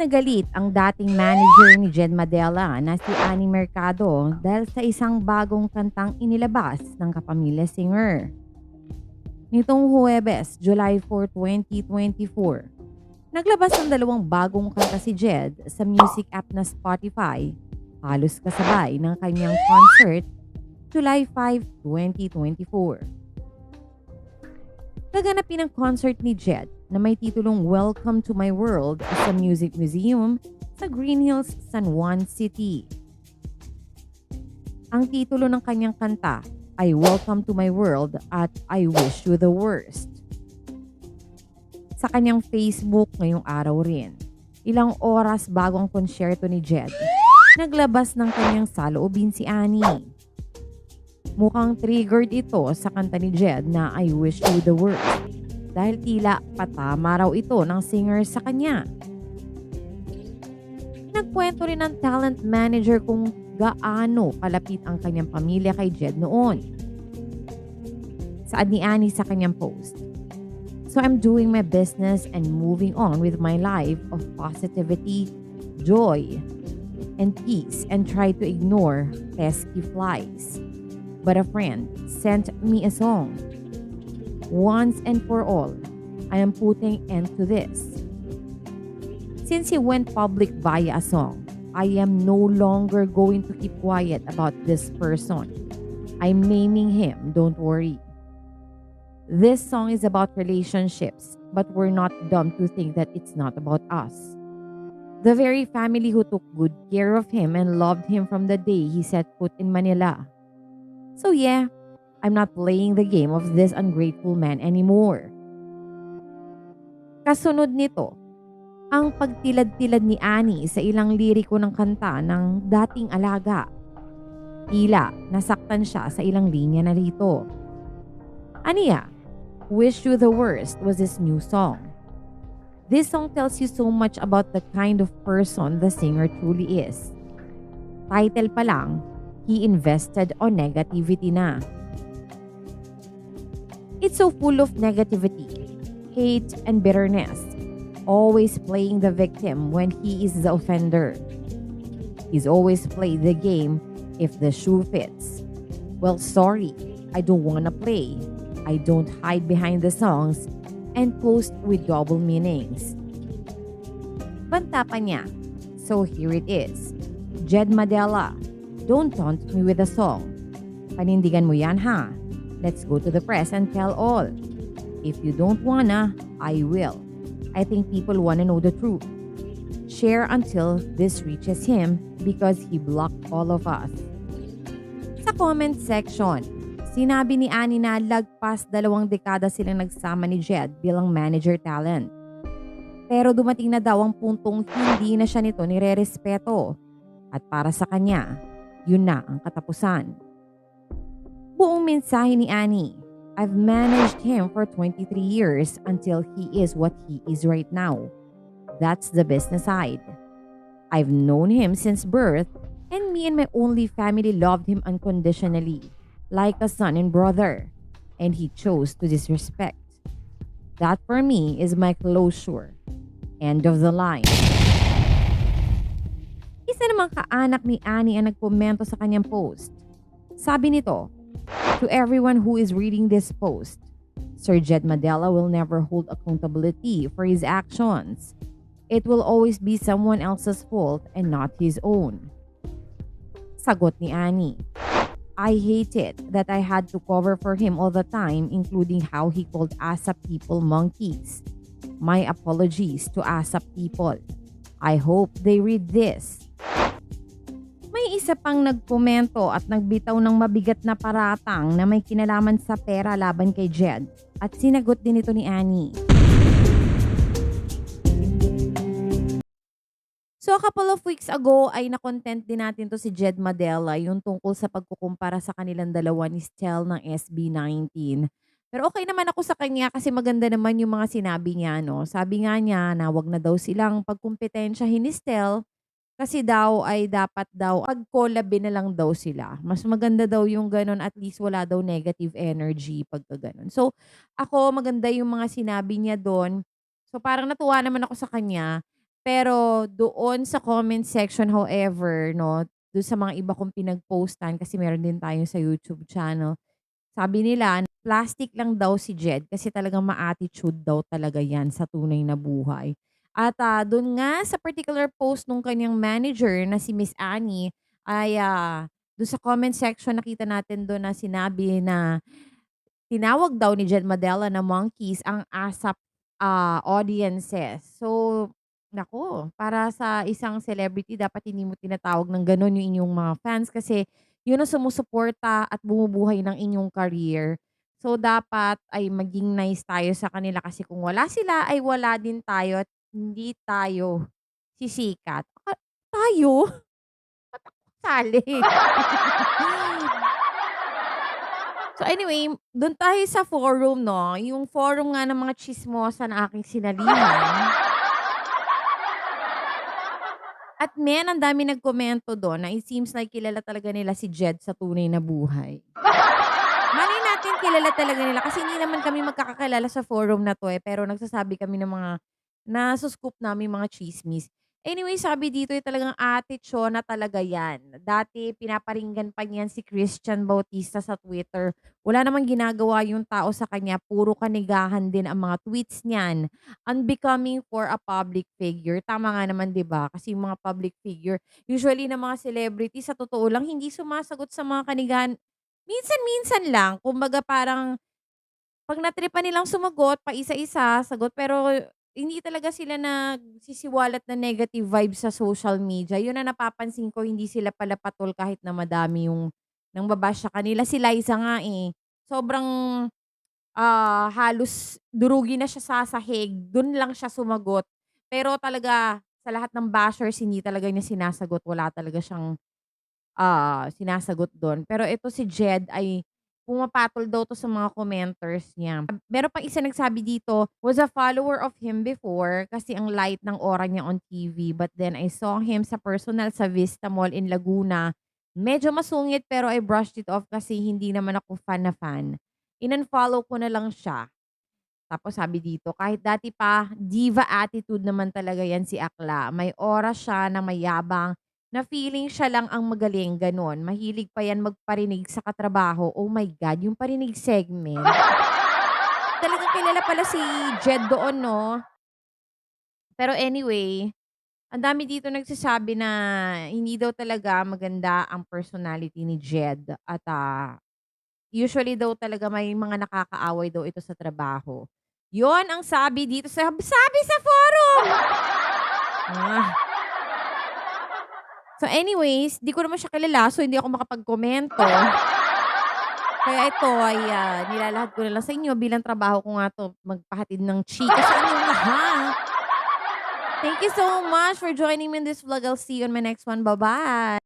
Na galit ang dating manager ni Jed Madela na si Annie Mercado dahil sa isang bagong kantang inilabas ng Kapamilya Singer. Nitong Huwebes, July 4, 2024, naglabas ng dalawang bagong kanta si Jed sa music app na Spotify, halos kasabay ng kanyang concert July 5, 2024. Gaganapin ang concert ni Jed na may titulong Welcome to My World sa Music Museum sa Green Hills, San Juan City. Ang titulo ng kanyang kanta ay Welcome to My World at I Wish You the Worst. Sa kanyang Facebook ngayong araw rin, ilang oras bago ang konsyerto ni Jed, naglabas ng kanyang saloobin si Annie. Mukhang triggered ito sa kanta ni Jed na I Wish You the Worst dahil tila patama raw ito ng singer sa kanya. Nagkwento rin ng talent manager kung gaano kalapit ang kanyang pamilya kay Jed noon. Saad ni Annie sa kanyang post, "So I'm doing my business and moving on with my life of positivity, joy, and peace and try to ignore pesky flies. But a friend sent me a song. Once and for all, I am putting end to this. Since he went public via a song, I am no longer going to keep quiet about this person. I'm naming him, don't worry. This song is about relationships, but we're not dumb to think that it's not about us. The very family who took good care of him and loved him from the day he set foot in Manila. So yeah, I'm not playing the game of this ungrateful man anymore." Kasunod nito, ang pagtilad-tilad ni Annie sa ilang liriko ng kanta ng dating alaga. Tila nasaktan siya sa ilang linya na rito. Aniya, Wish You the Worst was his new song. This song tells you so much about the kind of person the singer truly is. Title pa lang, he invested on negativity na. It's so full of negativity, hate, and bitterness, always playing the victim when he is the offender. He's always played the game if the shoe fits. Well, sorry, I don't wanna play. I don't hide behind the songs and post with double meanings. Banta pa niya. So here it is. Jed Madela, don't taunt me with a song. Panindigan mo yan ha. Let's go to the press and tell all. If you don't wanna, I will. I think people wanna know the truth. Share until this reaches him because he blocked all of us. Sa comment section, sinabi ni Annie na lagpas 2 dekada silang nagsama ni Jed bilang manager talent. Pero dumating na daw ang puntong hindi na siya nito nire-respeto. At para sa kanya, yun na ang katapusan. Buong mensahe ni Annie, I've managed him for 23 years until he is what he is right now. That's the business side. I've known him since birth and me and my only family loved him unconditionally, like a son and brother. And he chose to disrespect. That for me is my closure. End of the line. Isa namang kaanak ni Annie ang nagkomento sa kanyang post. Sabi nito, to everyone who is reading this post, Sir Jed Madela will never hold accountability for his actions. It will always be someone else's fault and not his own. Sagot ni Annie, I hate it that I had to cover for him all the time, including how he called ASAP people monkeys. My apologies to ASAP people. I hope they read this. May isa pang nagkomento at nagbitaw ng mabigat na paratang na may kinalaman sa pera laban kay Jed at sinagot din ito ni Annie. So a couple of weeks ago ay na-content din natin to si Jed Madela yung tungkol sa pagkukumpara sa kanilang dalawa ni Stel ng SB19. Pero okay naman ako sa kanya kasi maganda naman yung mga sinabi niya, no? Sabi nga niya na wag na daw silang pagkumpetensyahin ni Stel kasi daw ay dapat daw pag-collabin na lang daw sila. Mas maganda daw yung ganun, at least wala daw negative energy pagka ganun. So ako maganda yung mga sinabi niya doon. So parang natuwa naman ako sa kanya Pero doon sa comment section however 'no, do'n sa mga iba kong pinag-postan kasi meron din tayo sa YouTube channel, sabi nila plastic lang daw si Jed kasi talagang ma-attitude daw talaga 'yan sa tunay na buhay. At, do'n nga sa particular post nung kanyang manager na si Miss Annie ay, do'n sa comment section nakita natin do'n na sinabi na tinawag daw ni Jed Madela na monkeys ang ASAP, audiences. So, naku, para sa isang celebrity dapat hindi mo tinatawag ng gano'n yung inyong mga fans kasi yun ang sumusuporta at bumubuhay ng inyong career. So, dapat ay maging nice tayo sa kanila kasi kung wala sila ay wala din tayo at hindi tayo sisikat. Tayo? Ba't ako sali? So anyway, dun tayo sa forum 'no, yung forum nga ng mga tsismosa na aking sinalihan at men ang daming nagkomento dun na it seems like kilala talaga nila si Jed sa tunay na buhay. Malay natin kilala talaga nila kasi hindi naman kami magkakakilala sa forum na 'to, eh, pero nagsasabi kami ng mga naso-scoop naming mga tsismis. Anyway, sabi dito, eh, talagang Ate Chona talaga 'yan. Dati pinaparinggan pa niyan si Christian Bautista sa Twitter. Wala namang ginagawa yung tao sa kanya, puro kanigahan din ang mga tweets niyan. Unbecoming for a public figure. Tama nga naman 'di ba? Kasi yung mga public figure, usually ng mga celebrity sa totoo lang hindi sumasagot sa mga kanigahan. Minsan-minsan lang, kumbaga parang 'pag na-tripan nilang sumagot paisa-isa, sagot pero hindi talaga sila nagsisiwalat ng negative vibes sa social media. 'Yun ang napapansin ko, hindi sila pala patol kahit na madami yung nangba-bash sa kanila. Si Liza nga, eh, sobrang, halos durugin na siya sa sahig, dun lang siya sumagot. Pero talaga sa lahat ng bashers hindi talaga niya sinasagot, wala talaga siyang sinasagot dun. Pero ito si Jed ay pumapatol daw 'to sa mga commenters niya. Meron pang isa nagsabi dito, "Was a follower of him before kasi ang light ng aura niya on TV. But then I saw him sa personal sa Vista Mall in Laguna. Medyo masungit pero I brushed it off kasi hindi naman ako fan na fan. In-unfollow ko na lang siya." Tapos sabi dito, "Kahit dati pa, diva attitude naman talaga 'yan si Akla. May aura siya na mayabang, na feeling siya lang ang magaling, gano'n. Mahilig pa 'yan magparinig sa katrabaho." Oh my God, yung parinig segment. Talagang kilala pala si Jed doon 'no? Pero anyway, ang dami dito nagsasabi na hindi daw talaga maganda ang personality ni Jed at, usually daw talaga may mga nakakaaway daw ito sa trabaho. Yon ang sabi dito sabi sa forum! Ah. So anyways, 'di ko naman siya kilala so hindi ako makapagkomento. Kaya ito ay, nilalahad ko na lang sa inyo bilang trabaho ko nga 'to magpahatid ng chika sa inyong lahat. Thank you so much for joining me in this vlog. I'll see you on my next one. Bye-bye.